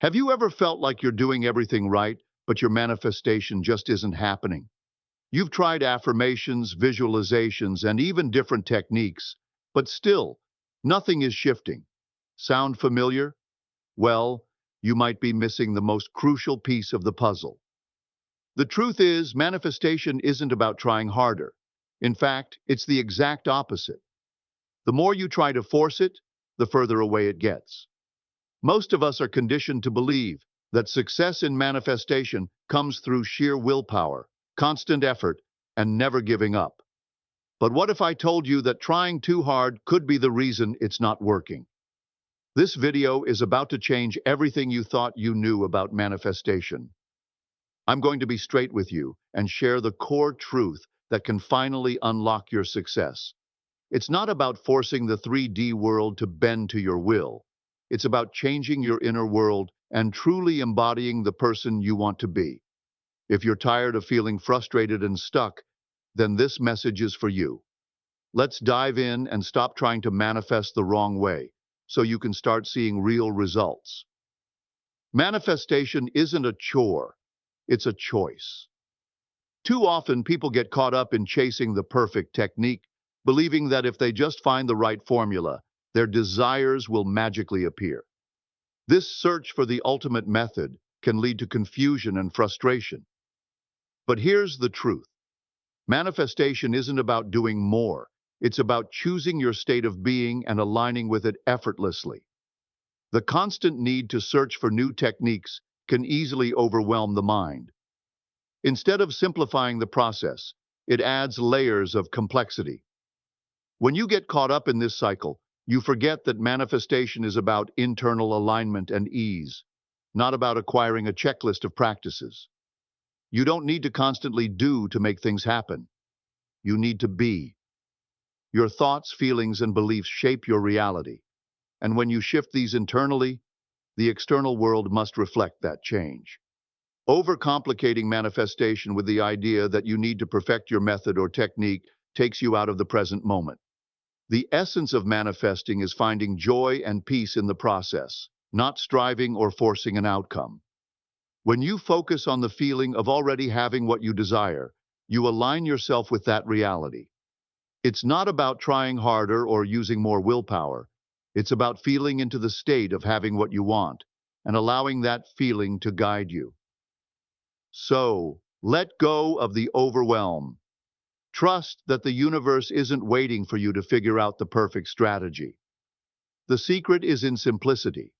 Have you ever felt like you're doing everything right, but your manifestation just isn't happening? You've tried affirmations, visualizations, and even different techniques, but still, nothing is shifting. Sound familiar? Well, you might be missing the most crucial piece of the puzzle. The truth is, manifestation isn't about trying harder. In fact, it's the exact opposite. The more you try to force it, the further away it gets. Most of us are conditioned to believe that success in manifestation comes through sheer willpower, constant effort, and never giving up. But what if I told you that trying too hard could be the reason it's not working? This video is about to change everything you thought you knew about manifestation. I'm going to be straight with you and share the core truth that can finally unlock your success. It's not about forcing the 3D world to bend to your will. It's about changing your inner world and truly embodying the person you want to be. If you're tired of feeling frustrated and stuck, then this message is for you. Let's dive in and stop trying to manifest the wrong way so you can start seeing real results. Manifestation isn't a chore, it's a choice. Too often, people get caught up in chasing the perfect technique, believing that if they just find the right formula, their desires will magically appear. This search for the ultimate method can lead to confusion and frustration. But here's the truth. Manifestation isn't about doing more. It's about choosing your state of being and aligning with it effortlessly. The constant need to search for new techniques can easily overwhelm the mind. Instead of simplifying the process, it adds layers of complexity. When you get caught up in this cycle, you forget that manifestation is about internal alignment and ease, not about acquiring a checklist of practices. You don't need to constantly do to make things happen. You need to be. Your thoughts, feelings, and beliefs shape your reality. And when you shift these internally, the external world must reflect that change. Overcomplicating manifestation with the idea that you need to perfect your method or technique takes you out of the present moment. The essence of manifesting is finding joy and peace in the process, not striving or forcing an outcome. When you focus on the feeling of already having what you desire, you align yourself with that reality. It's not about trying harder or using more willpower. It's about feeling into the state of having what you want and allowing that feeling to guide you. So, let go of the overwhelm. Trust that the universe isn't waiting for you to figure out the perfect strategy. The secret is in simplicity.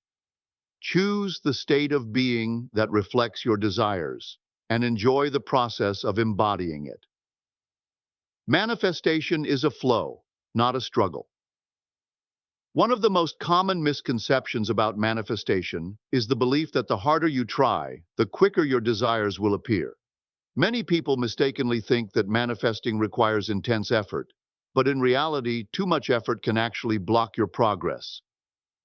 Choose the state of being that reflects your desires and enjoy the process of embodying it. Manifestation is a flow, not a struggle. One of the most common misconceptions about manifestation is the belief that the harder you try, the quicker your desires will appear. Many people mistakenly think that manifesting requires intense effort, but in reality, too much effort can actually block your progress.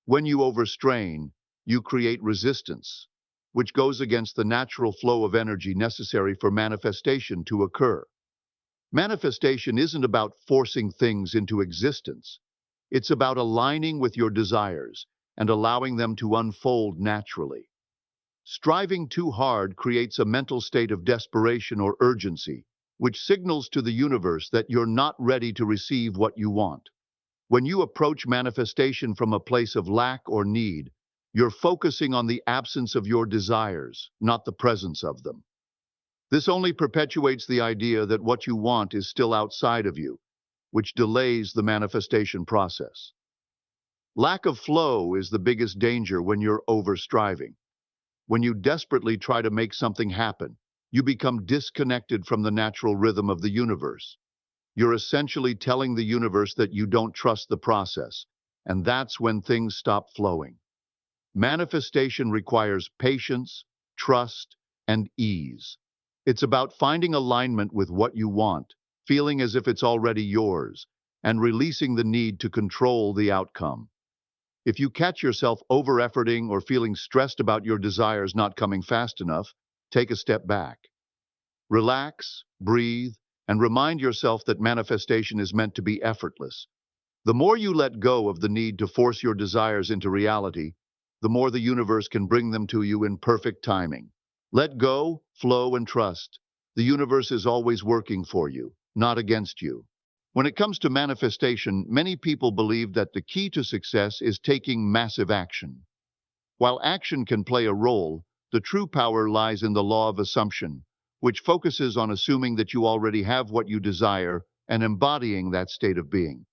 When you overstrain, you create resistance, which goes against the natural flow of energy necessary for manifestation to occur. Manifestation isn't about forcing things into existence. It's about aligning with your desires and allowing them to unfold naturally. Striving too hard creates a mental state of desperation or urgency, which signals to the universe that you're not ready to receive what you want. When you approach manifestation from a place of lack or need, you're focusing on the absence of your desires, not the presence of them. This only perpetuates the idea that what you want is still outside of you, which delays the manifestation process. Lack of flow is the biggest danger when you're overstriving. When you desperately try to make something happen, you become disconnected from the natural rhythm of the universe. You're essentially telling the universe that you don't trust the process, and that's when things stop flowing. Manifestation requires patience, trust, and ease. It's about finding alignment with what you want, feeling as if it's already yours, and releasing the need to control the outcome. If you catch yourself over-efforting or feeling stressed about your desires not coming fast enough, take a step back. Relax, breathe, and remind yourself that manifestation is meant to be effortless. The more you let go of the need to force your desires into reality, the more the universe can bring them to you in perfect timing. Let go, flow, and trust. The universe is always working for you, not against you. When it comes to manifestation, many people believe that the key to success is taking massive action. While action can play a role, the true power lies in the law of assumption, which focuses on assuming that you already have what you desire and embodying that state of being.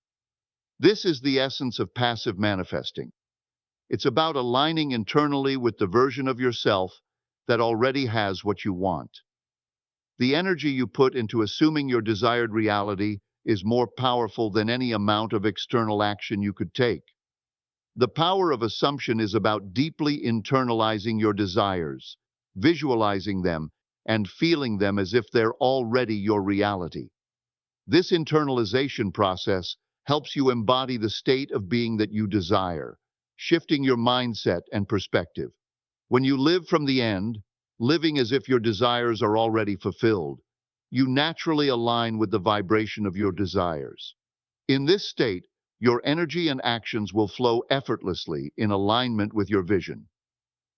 This is the essence of passive manifesting. It's about aligning internally with the version of yourself that already has what you want. The energy you put into assuming your desired reality is more powerful than any amount of external action you could take. The power of assumption is about deeply internalizing your desires, visualizing them, and feeling them as if they're already your reality. This internalization process helps you embody the state of being that you desire, shifting your mindset and perspective. When you live from the end, living as if your desires are already fulfilled, you naturally align with the vibration of your desires. In this state, your energy and actions will flow effortlessly in alignment with your vision.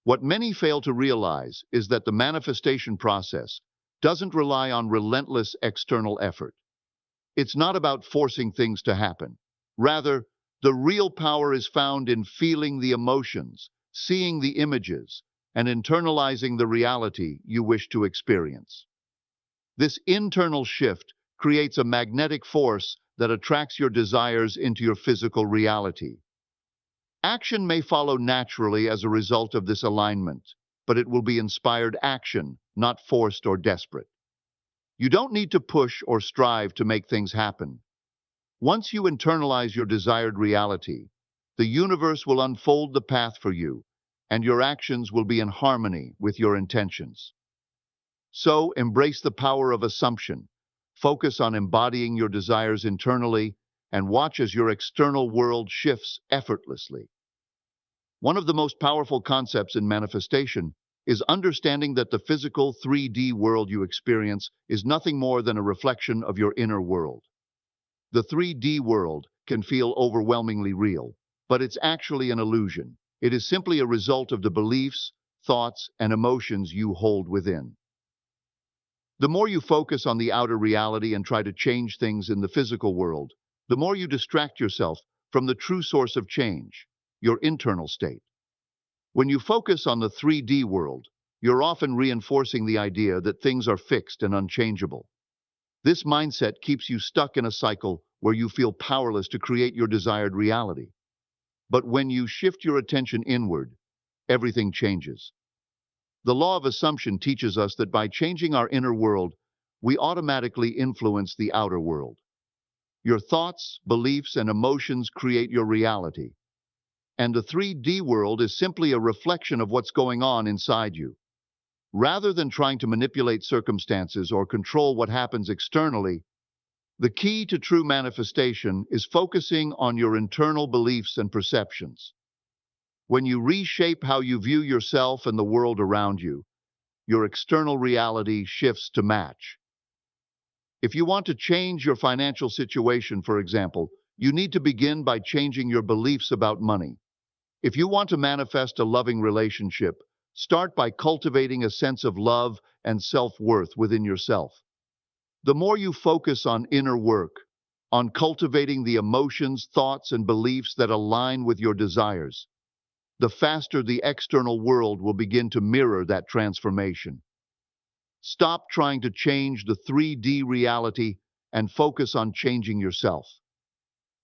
What many fail to realize is that the manifestation process doesn't rely on relentless external effort. It's not about forcing things to happen. Rather, the real power is found in feeling the emotions, seeing the images, and internalizing the reality you wish to experience. This internal shift creates a magnetic force that attracts your desires into your physical reality. Action may follow naturally as a result of this alignment, but it will be inspired action, not forced or desperate. You don't need to push or strive to make things happen. Once you internalize your desired reality, the universe will unfold the path for you, and your actions will be in harmony with your intentions. So, embrace the power of assumption. Focus on embodying your desires internally and watch as your external world shifts effortlessly. One of the most powerful concepts in manifestation is understanding that the physical 3D world you experience is nothing more than a reflection of your inner world. The 3D world can feel overwhelmingly real, but it's actually an illusion. It is simply a result of the beliefs, thoughts, and emotions you hold within. The more you focus on the outer reality and try to change things in the physical world, the more you distract yourself from the true source of change, your internal state. When you focus on the 3D world, you're often reinforcing the idea that things are fixed and unchangeable. This mindset keeps you stuck in a cycle where you feel powerless to create your desired reality. But when you shift your attention inward, everything changes. The law of assumption teaches us that by changing our inner world, we automatically influence the outer world. Your thoughts, beliefs, and emotions create your reality. And the 3D world is simply a reflection of what's going on inside you. Rather than trying to manipulate circumstances or control what happens externally, the key to true manifestation is focusing on your internal beliefs and perceptions. When you reshape how you view yourself and the world around you, your external reality shifts to match. If you want to change your financial situation, for example, you need to begin by changing your beliefs about money. If you want to manifest a loving relationship, start by cultivating a sense of love and self-worth within yourself. The more you focus on inner work, on cultivating the emotions, thoughts, and beliefs that align with your desires, the faster the external world will begin to mirror that transformation. Stop trying to change the 3D reality and focus on changing yourself.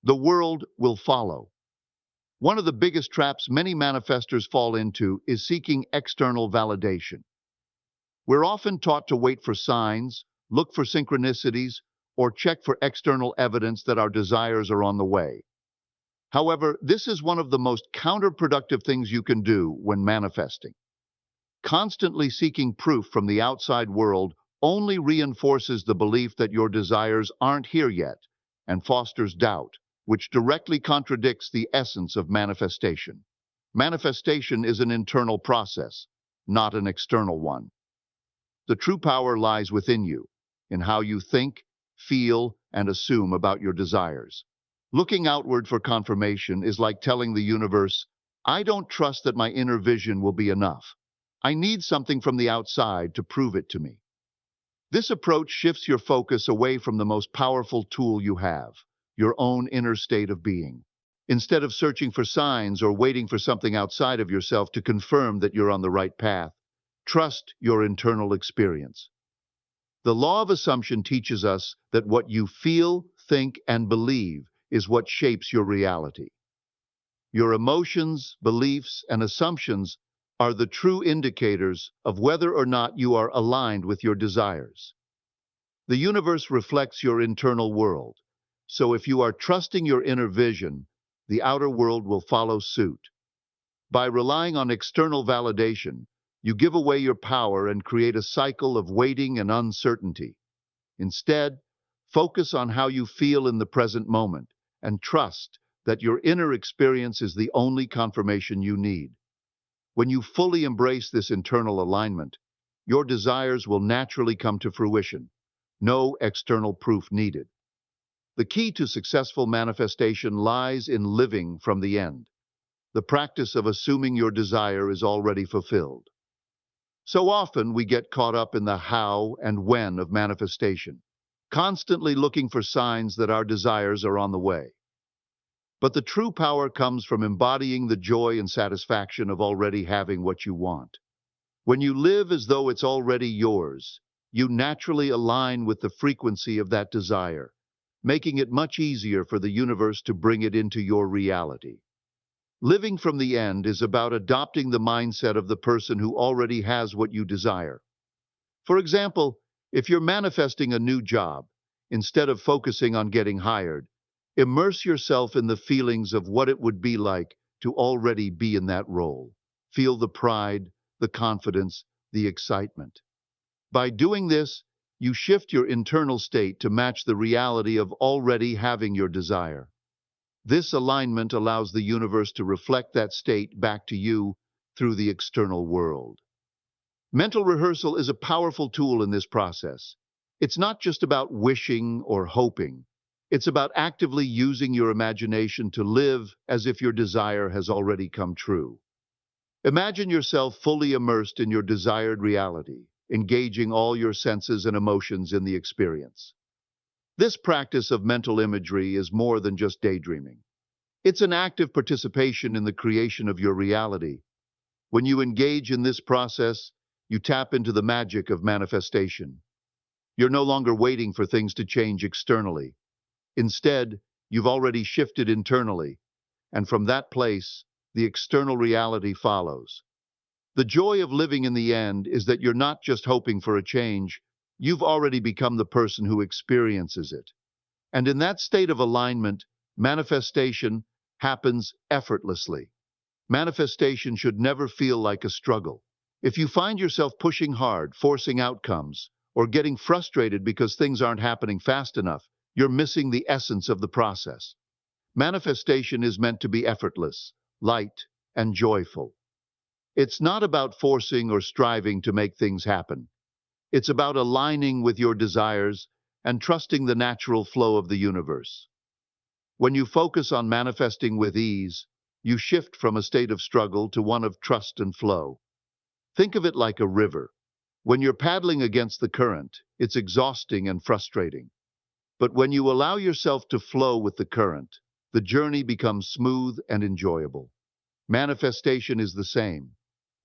The world will follow. One of the biggest traps many manifestors fall into is seeking external validation. We're often taught to wait for signs, look for synchronicities, or check for external evidence that our desires are on the way. However, this is one of the most counterproductive things you can do when manifesting. Constantly seeking proof from the outside world only reinforces the belief that your desires aren't here yet and fosters doubt, which directly contradicts the essence of manifestation. Manifestation is an internal process, not an external one. The true power lies within you, in how you think, feel, and assume about your desires. Looking outward for confirmation is like telling the universe, I don't trust that my inner vision will be enough. I need something from the outside to prove it to me. This approach shifts your focus away from the most powerful tool you have, your own inner state of being. Instead of searching for signs or waiting for something outside of yourself to confirm that you're on the right path, trust your internal experience. The law of assumption teaches us that what you feel, think, and believe is what shapes your reality. Your emotions, beliefs, and assumptions are the true indicators of whether or not you are aligned with your desires. The universe reflects your internal world, so if you are trusting your inner vision, the outer world will follow suit. By relying on external validation, you give away your power and create a cycle of waiting and uncertainty. Instead, focus on how you feel in the present moment and trust that your inner experience is the only confirmation you need. When you fully embrace this internal alignment, your desires will naturally come to fruition. No external proof needed. The key to successful manifestation lies in living from the end, the practice of assuming your desire is already fulfilled. So often we get caught up in the how and when of manifestation, constantly looking for signs that our desires are on the way. But the true power comes from embodying the joy and satisfaction of already having what you want. When you live as though it's already yours, you naturally align with the frequency of that desire, making it much easier for the universe to bring it into your reality. Living from the end is about adopting the mindset of the person who already has what you desire. For example, if you're manifesting a new job, instead of focusing on getting hired, immerse yourself in the feelings of what it would be like to already be in that role. Feel the pride, the confidence, the excitement. By doing this, you shift your internal state to match the reality of already having your desire. This alignment allows the universe to reflect that state back to you through the external world. Mental rehearsal is a powerful tool in this process. It's not just about wishing or hoping. It's about actively using your imagination to live as if your desire has already come true. Imagine yourself fully immersed in your desired reality, engaging all your senses and emotions in the experience. This practice of mental imagery is more than just daydreaming. It's an active participation in the creation of your reality. When you engage in this process, you tap into the magic of manifestation. You're no longer waiting for things to change externally. Instead, you've already shifted internally, and from that place, the external reality follows. The joy of living in the end is that you're not just hoping for a change, you've already become the person who experiences it. And in that state of alignment, manifestation happens effortlessly. Manifestation should never feel like a struggle. If you find yourself pushing hard, forcing outcomes, or getting frustrated because things aren't happening fast enough, you're missing the essence of the process. Manifestation is meant to be effortless, light, and joyful. It's not about forcing or striving to make things happen. It's about aligning with your desires and trusting the natural flow of the universe. When you focus on manifesting with ease, you shift from a state of struggle to one of trust and flow. Think of it like a river. When you're paddling against the current, it's exhausting and frustrating. But when you allow yourself to flow with the current, the journey becomes smooth and enjoyable. Manifestation is the same.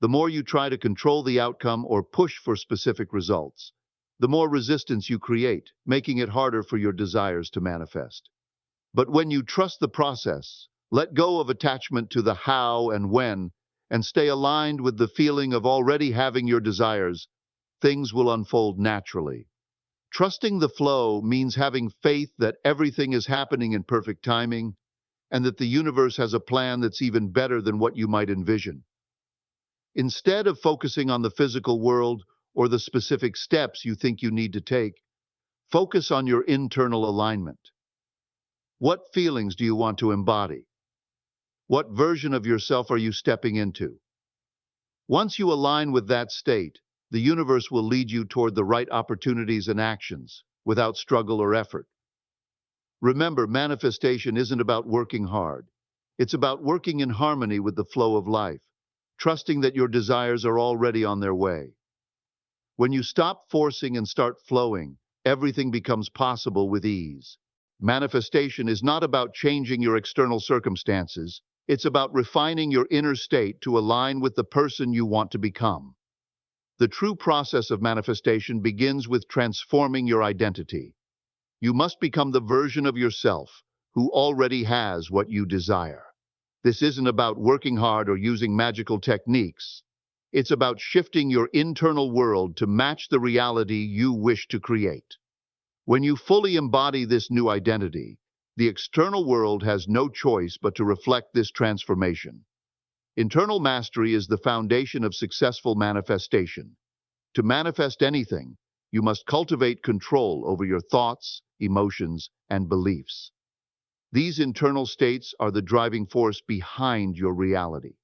The more you try to control the outcome or push for specific results, the more resistance you create, making it harder for your desires to manifest. But when you trust the process, let go of attachment to the how and when, and stay aligned with the feeling of already having your desires, things will unfold naturally. Trusting the flow means having faith that everything is happening in perfect timing and that the universe has a plan that's even better than what you might envision. Instead of focusing on the physical world or the specific steps you think you need to take, focus on your internal alignment. What feelings do you want to embody? What version of yourself are you stepping into? Once you align with that state, the universe will lead you toward the right opportunities and actions without struggle or effort. Remember, manifestation isn't about working hard. It's about working in harmony with the flow of life, trusting that your desires are already on their way. When you stop forcing and start flowing, everything becomes possible with ease. Manifestation is not about changing your external circumstances, it's about refining your inner state to align with the person you want to become. The true process of manifestation begins with transforming your identity. You must become the version of yourself who already has what you desire. This isn't about working hard or using magical techniques. It's about shifting your internal world to match the reality you wish to create. When you fully embody this new identity, the external world has no choice but to reflect this transformation. Internal mastery is the foundation of successful manifestation. To manifest anything, you must cultivate control over your thoughts, emotions, and beliefs. These internal states are the driving force behind your reality.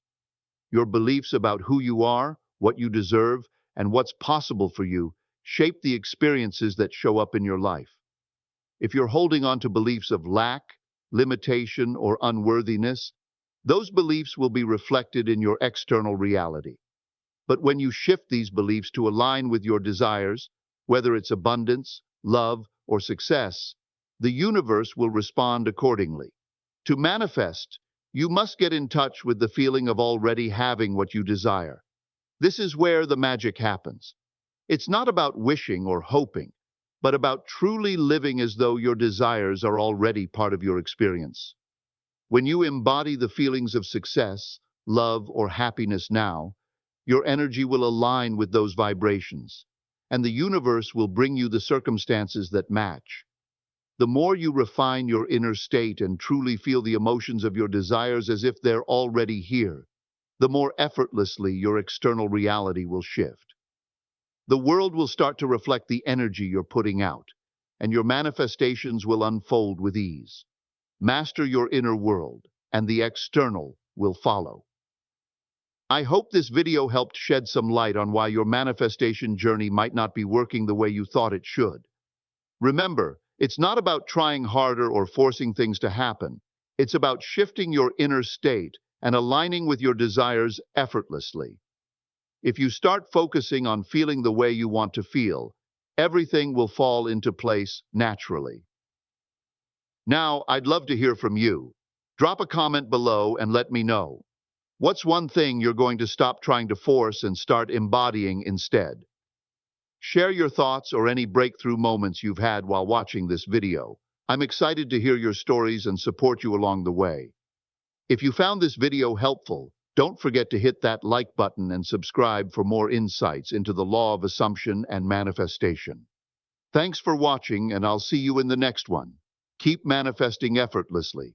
Your beliefs about who you are, what you deserve, and what's possible for you shape the experiences that show up in your life. If you're holding on to beliefs of lack, limitation, or unworthiness, those beliefs will be reflected in your external reality. But when you shift these beliefs to align with your desires, whether it's abundance, love, or success, the universe will respond accordingly. To manifest, you must get in touch with the feeling of already having what you desire. This is where the magic happens. It's not about wishing or hoping, but about truly living as though your desires are already part of your experience. When you embody the feelings of success, love, or happiness now, your energy will align with those vibrations, and the universe will bring you the circumstances that match. The more you refine your inner state and truly feel the emotions of your desires as if they're already here, the more effortlessly your external reality will shift. The world will start to reflect the energy you're putting out, and your manifestations will unfold with ease. Master your inner world, and the external will follow. I hope this video helped shed some light on why your manifestation journey might not be working the way you thought it should. Remember, it's not about trying harder or forcing things to happen. It's about shifting your inner state and aligning with your desires effortlessly. If you start focusing on feeling the way you want to feel, everything will fall into place naturally. Now, I'd love to hear from you. Drop a comment below and let me know. What's one thing you're going to stop trying to force and start embodying instead? Share your thoughts or any breakthrough moments you've had while watching this video. I'm excited to hear your stories and support you along the way. If you found this video helpful, don't forget to hit that like button and subscribe for more insights into the law of assumption and manifestation. Thanks for watching, and I'll see you in the next one. Keep manifesting effortlessly.